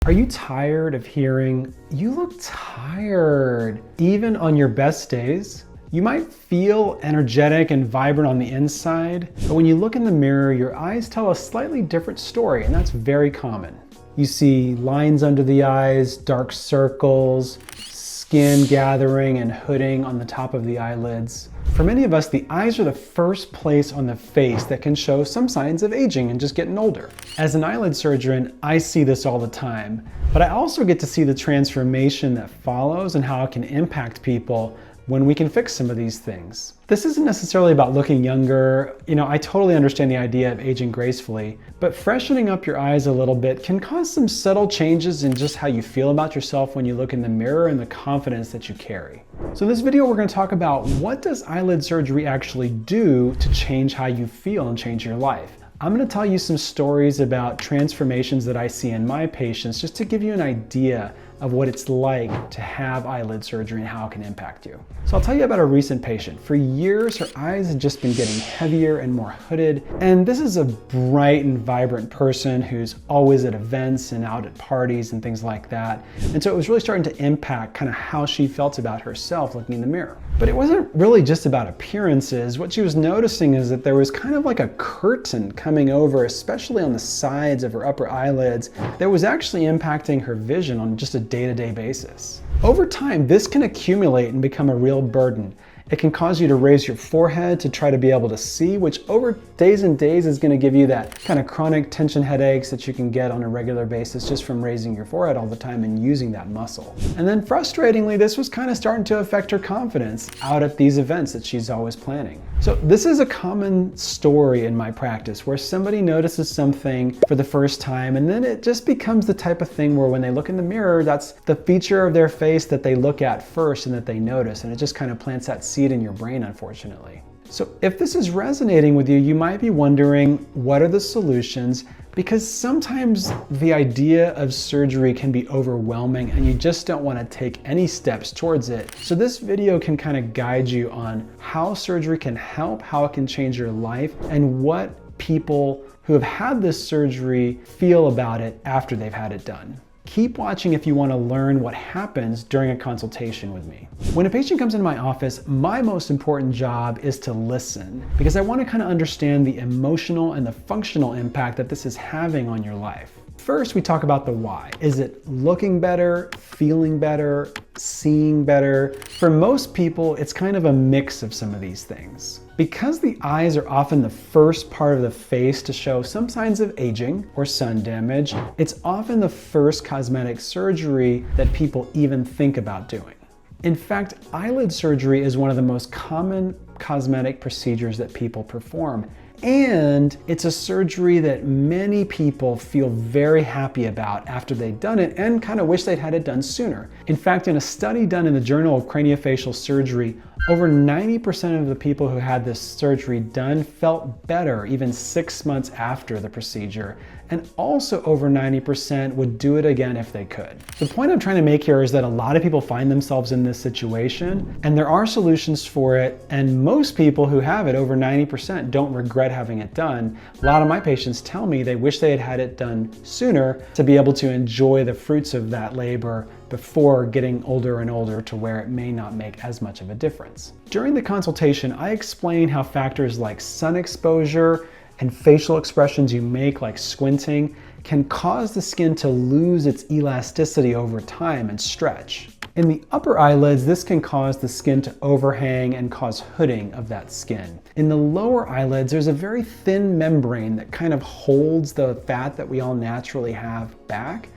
Are you tired of hearing, "You look tired," even on your best days? You might feel energetic and vibrant on the inside, but when you look in the mirror, your eyes tell a slightly different story, and that's very common. You see lines under the eyes, dark circles, skin gathering and hooding on the top of the eyelids. For many of us, the eyes are the first place on the face that can show some signs of aging and just getting older. As an eyelid surgeon, I see this all the time, but I also get to see the transformation that follows and how it can impact people when we can fix some of these things. This isn't necessarily about looking younger. I totally understand the idea of aging gracefully, but freshening up your eyes a little bit can cause some subtle changes in just how you feel about yourself when you look in the mirror and the confidence that you carry. So in this video, we're going to talk about what does eyelid surgery actually do to change how you feel and change your life. I'm going to tell you some stories about transformations that I see in my patients just to give you an idea of what it's like to have eyelid surgery and how it can impact you. So I'll tell you about a recent patient. For years, her eyes had just been getting heavier and more hooded. And this is a bright and vibrant person who's always at events and out at parties and things like that. And so it was really starting to impact kind of how she felt about herself looking in the mirror. But it wasn't really just about appearances. What she was noticing is that there was kind of like a curtain coming over, especially on the sides of her upper eyelids, that was actually impacting her vision on just a day-to-day basis. Over time, this can accumulate and become a real burden. It can cause you to raise your forehead to try to be able to see, which over days and days is going to give you that kind of chronic tension headaches that you can get on a regular basis just from raising your forehead all the time and using that muscle. And then frustratingly, this was kind of starting to affect her confidence out at these events that she's always planning. So this is a common story in my practice where somebody notices something for the first time and then it just becomes the type of thing where when they look in the mirror, that's the feature of their face that they look at first and that they notice, and it just kind of plants that seed in your brain, unfortunately. So if this is resonating with you, you might be wondering, what are the solutions? Because sometimes the idea of surgery can be overwhelming and you just don't want to take any steps towards it. So this video can kind of guide you on how surgery can help, how it can change your life, and what people who have had this surgery feel about it after they've had it done. Keep watching if you want to learn what happens during a consultation with me. When a patient comes into my office, my most important job is to listen, because I want to kind of understand the emotional and the functional impact that this is having on your life. First, we talk about the why. Is it looking better, feeling better, seeing better? For most people, it's kind of a mix of some of these things. Because the eyes are often the first part of the face to show some signs of aging or sun damage, it's often the first cosmetic surgery that people even think about doing. In fact, eyelid surgery is one of the most common cosmetic procedures that people perform. And it's a surgery that many people feel very happy about after they've done it and kind of wish they'd had it done sooner. In fact, in a study done in the Journal of Craniofacial Surgery, over 90% of the people who had this surgery done felt better even 6 months after the procedure, and also over 90% would do it again if they could. The point I'm trying to make here is that a lot of people find themselves in this situation, and there are solutions for it, and most people who have it, over 90%, don't regret having it done. A lot of my patients tell me they wish they had had it done sooner to be able to enjoy the fruits of that labor before getting older and older to where it may not make as much of a difference. During the consultation, I explain how factors like sun exposure and facial expressions you make, like squinting, can cause the skin to lose its elasticity over time and stretch. In the upper eyelids, this can cause the skin to overhang and cause hooding of that skin. In the lower eyelids, there's a very thin membrane that kind of holds the fat that we all naturally have back.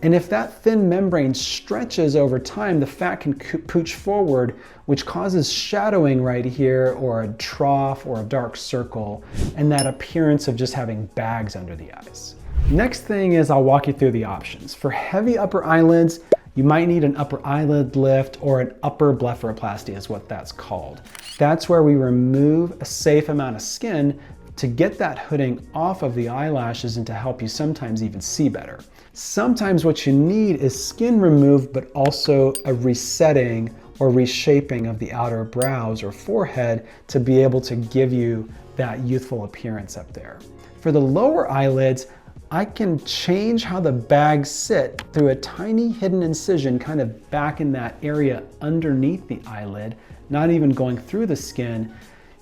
And if that thin membrane stretches over time, the fat can pooch forward, which causes shadowing right here, or a trough or a dark circle, and that appearance of just having bags under the eyes. Next thing is I'll walk you through the options. For heavy upper eyelids, you might need an upper eyelid lift, or an upper blepharoplasty is what that's called. That's where we remove a safe amount of skin to get that hooding off of the eyelashes and to help you sometimes even see better. Sometimes what you need is skin removed, but also a resetting or reshaping of the outer brows or forehead to be able to give you that youthful appearance up there. For the lower eyelids, I can change how the bags sit through a tiny hidden incision kind of back in that area underneath the eyelid, not even going through the skin,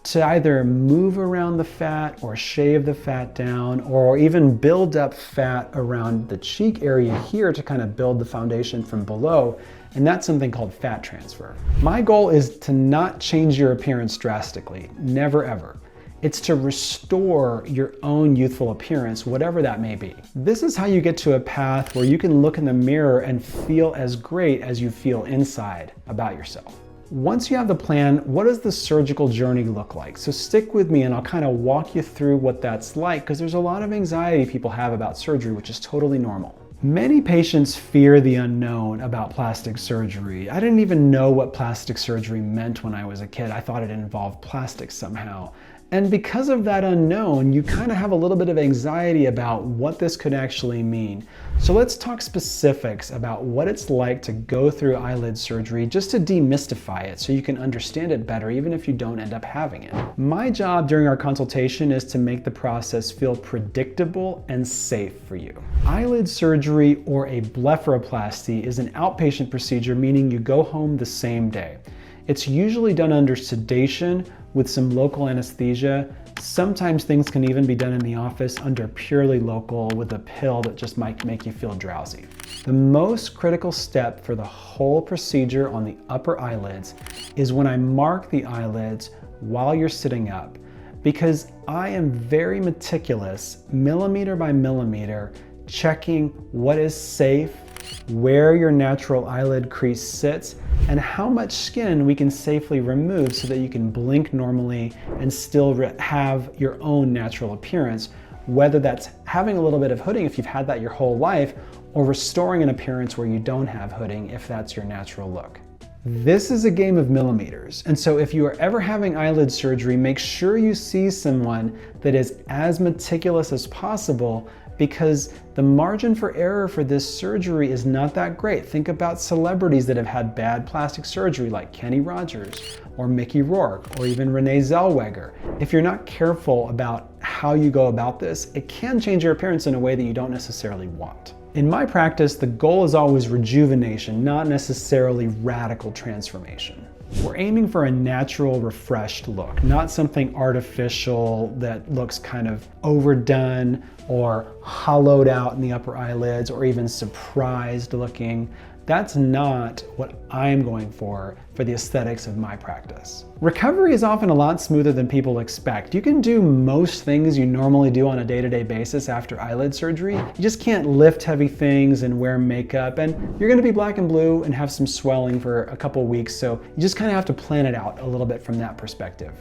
to either move around the fat or shave the fat down, or even build up fat around the cheek area here to kind of build the foundation from below. And that's something called fat transfer. My goal is to not change your appearance drastically, never ever. It's to restore your own youthful appearance, whatever that may be. This is how you get to a path where you can look in the mirror and feel as great as you feel inside about yourself. Once you have the plan, what does the surgical journey look like? So stick with me and I'll kind of walk you through what that's like, because there's a lot of anxiety people have about surgery, which is totally normal. Many patients fear the unknown about plastic surgery. I didn't even know what plastic surgery meant when I was a kid. I thought it involved plastic somehow. And because of that unknown, you kind of have a little bit of anxiety about what this could actually mean. So let's talk specifics about what it's like to go through eyelid surgery, just to demystify it so you can understand it better even if you don't end up having it. My job during our consultation is to make the process feel predictable and safe for you. Eyelid surgery, or a blepharoplasty, is an outpatient procedure, meaning you go home the same day. It's usually done under sedation with some local anesthesia. Sometimes things can even be done in the office under purely local with a pill that just might make you feel drowsy. The most critical step for the whole procedure on the upper eyelids is when I mark the eyelids while you're sitting up, because I am very meticulous, millimeter by millimeter, checking what is safe, where your natural eyelid crease sits, and how much skin we can safely remove so that you can blink normally and still have your own natural appearance, whether that's having a little bit of hooding if you've had that your whole life, or restoring an appearance where you don't have hooding if that's your natural look. This is a game of millimeters, and so if you are ever having eyelid surgery, make sure you see someone that is as meticulous as possible, because the margin for error for this surgery is not that great. Think about celebrities that have had bad plastic surgery, like Kenny Rogers or Mickey Rourke or even Renee Zellweger. If you're not careful about how you go about this, it can change your appearance in a way that you don't necessarily want. In my practice, the goal is always rejuvenation, not necessarily radical transformation. We're aiming for a natural, refreshed look, not something artificial that looks kind of overdone or hollowed out in the upper eyelids or even surprised looking. That's not what I'm going for the aesthetics of my practice. Recovery is often a lot smoother than people expect. You can do most things you normally do on a day-to-day basis after eyelid surgery. You just can't lift heavy things and wear makeup, and you're gonna be black and blue and have some swelling for a couple weeks, so you just kind of have to plan it out a little bit from that perspective.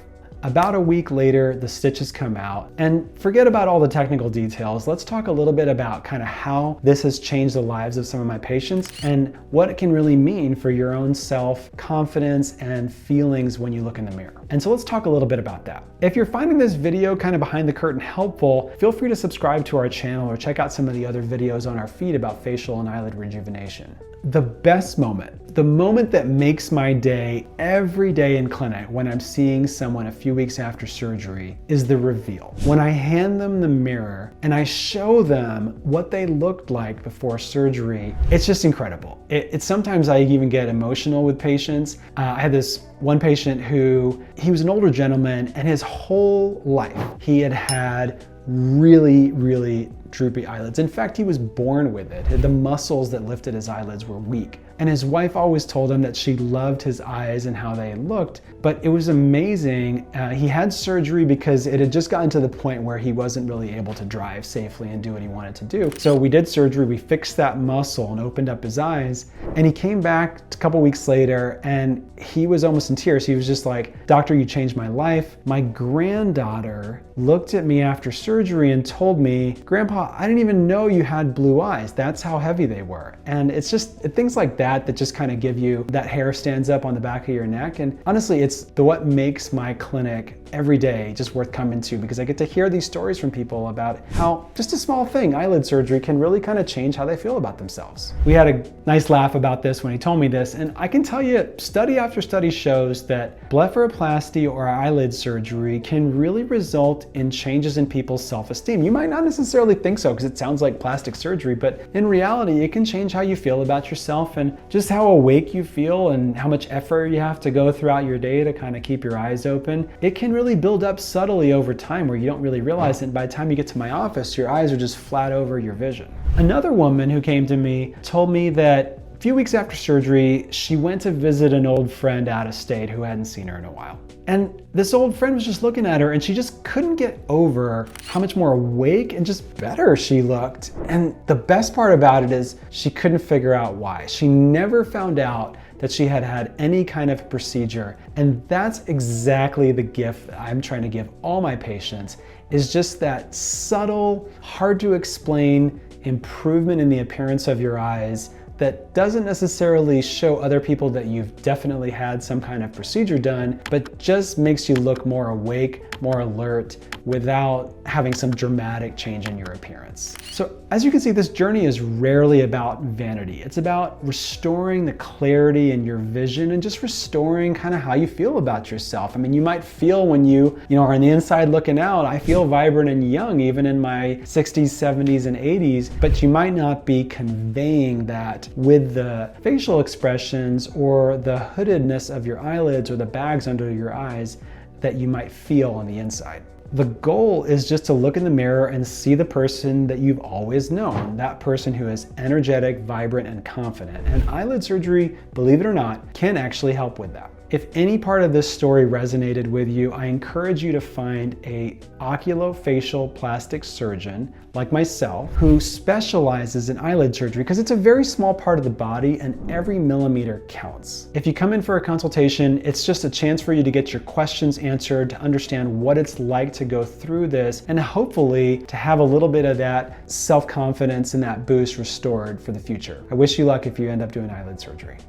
About a week later, the stitches come out, and forget about all the technical details. Let's talk a little bit about kind of how this has changed the lives of some of my patients and what it can really mean for your own self-confidence and feelings when you look in the mirror. And so let's talk a little bit about that. If you're finding this video kind of behind the curtain helpful, feel free to subscribe to our channel or check out some of the other videos on our feed about facial and eyelid rejuvenation. The best moment, the moment that makes my day every day in clinic when I'm seeing someone a few weeks after surgery, is the reveal. When I hand them the mirror and I show them what they looked like before surgery, it's just incredible. Sometimes I even get emotional with patients. I had this one patient he was an older gentleman, and his whole life he had had really droopy eyelids. In fact, he was born with it. The muscles that lifted his eyelids were weak. And his wife always told him that she loved his eyes and how they looked, but it was amazing. He had surgery because it had just gotten to the point where he wasn't really able to drive safely and do what he wanted to do. So we did surgery, we fixed that muscle and opened up his eyes, and he came back a couple weeks later and he was almost in tears. He was just like, "Doctor, you changed my life." My granddaughter looked at me after surgery and told me, "Grandpa, I didn't even know you had blue eyes. That's how heavy they were." And it's just things like that just kind of give you that hair stands up on the back of your neck. And honestly, it's what makes my clinic every day just worth coming to because I get to hear these stories from people about how just a small thing, eyelid surgery, can really kind of change how they feel about themselves. We had a nice laugh about this when he told me this, and I can tell you study after study shows that blepharoplasty or eyelid surgery can really result in changes in people's self-esteem. You might not necessarily think so because it sounds like plastic surgery, but in reality, it can change how you feel about yourself and just how awake you feel and how much effort you have to go throughout your day to kind of keep your eyes open. It can really build up subtly over time where you don't really realize it, and by the time you get to my office, your eyes are just flat over your vision. Another woman who came to me told me that a few weeks after surgery, she went to visit an old friend out of state who hadn't seen her in a while. And this old friend was just looking at her and she just couldn't get over how much more awake and just better she looked. And the best part about it is she couldn't figure out why. She never found out that she had had any kind of procedure. And that's exactly the gift that I'm trying to give all my patients, is just that subtle, hard to explain improvement in the appearance of your eyes that doesn't necessarily show other people that you've definitely had some kind of procedure done, but just makes you look more awake, more alert, without having some dramatic change in your appearance. So as you can see, this journey is rarely about vanity. It's about restoring the clarity in your vision and just restoring kind of how you feel about yourself. I mean, you might feel when you are on the inside looking out, I feel vibrant and young, even in my 60s, 70s, and 80s, but you might not be conveying that with the facial expressions or the hoodedness of your eyelids or the bags under your eyes that you might feel on the inside. The goal is just to look in the mirror and see the person that you've always known, that person who is energetic, vibrant, and confident. And eyelid surgery, believe it or not, can actually help with that. If any part of this story resonated with you, I encourage you to find a oculofacial plastic surgeon like myself who specializes in eyelid surgery because it's a very small part of the body and every millimeter counts. If you come in for a consultation, it's just a chance for you to get your questions answered, to understand what it's like to go through this, and hopefully to have a little bit of that self-confidence and that boost restored for the future. I wish you luck if you end up doing eyelid surgery.